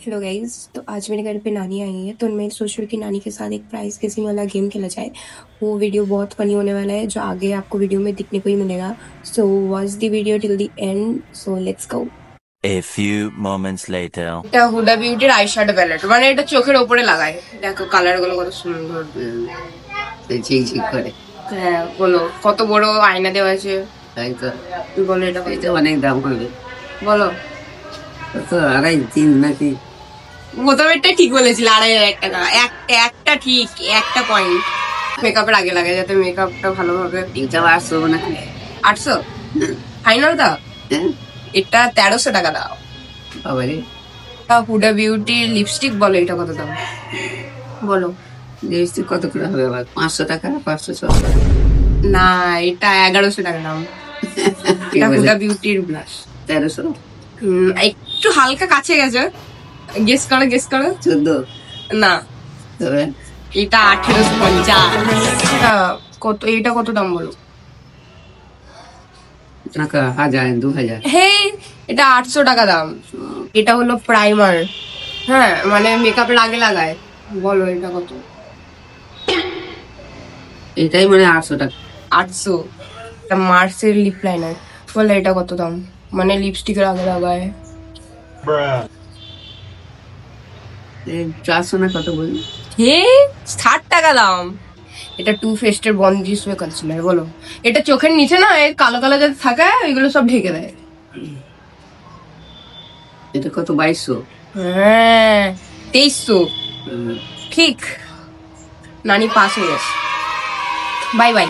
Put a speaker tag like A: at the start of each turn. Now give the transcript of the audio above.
A: Hello guys. तो आज मेरे घर पे नानी आई है, तो मैं सोच रही हूँ कि नानी के साथ एक प्राइस गेसिंग वाला गेम खेला जाए। वो वीडियो बहुत फनी होने वाला है, जो आगे आपको वीडियो में दिखने को ही मिलेगा। So watch the video till the end. So let's go.
B: A few moments later.
A: এটা হুডা বিউটির আইশ্যাডো প্যালেট, মানে এটা চোখের ওপরে লাগায়। দেখো কালার গুলো কত সুন্দর,
C: ঝিকঝিক করে।
A: হ্যাঁ বলো কত বড় আয়না দেওয়া আছে।
C: তাই তো,
A: তুই বলো এটা
C: এটা অনেক দাম করবে।
A: বলো
C: তো 2.5-3 নাকি?
A: প্রথমেরটা ঠিক বলেছিল, 2,500 টাকা। একটা ঠিক, একটা পয়েন্ট মেকআপের আগে লাগে, যাতে মেকআপটা ভালোভাবে।
C: এটা 800 নাকি?
A: 800 ফাইনাল দাও।
C: হ্যাঁ
A: এটা 1300 টাকা দাও।
C: বাবারে,
A: হুডা বিউটির লিপস্টিক বলো এটা কত দাম বলো।
C: লিপস্টিক কত করে হবে আবার? 500 টাকা? 500?
A: না, এটা 1100 টাকা দাম। এটা হুডা বিউটির ব্লাশ।
C: 1300?
A: একটু হালকা কাছে গেছে, গেস করো
C: 14?
A: না,
C: তবে
A: এটা 1850 কত। এটা কত দাম বলো।
C: টাকা 1000, 2000?
A: হে, এটা 800 টাকা দাম। এটা হলো প্রাইমার, হ্যাঁ মানে মেকআপের আগে লাগায়। বলো এটা কত।
C: এটাই মানে 800 টাকা।
A: 800। এটা মার্সের লিপ লাইনার। বলে এটা কত দাম, মানে লিপস্টিকের আগে লাগায়।
C: 400 না কত বলি?
A: হে, 60 টাকা দাম। এটা টু ফেস্টের বন্দি হিসেবে কনসিলার। বলো এটা চোখের নিচে না এর কালো কালো যাতে থাকে ওইগুলো সব ঢেকে দেয়।
C: এটা কত? 2200?
A: হ্যাঁ 2300। ঠিক, নানি পাস হয়ে গেছে। Bye bye.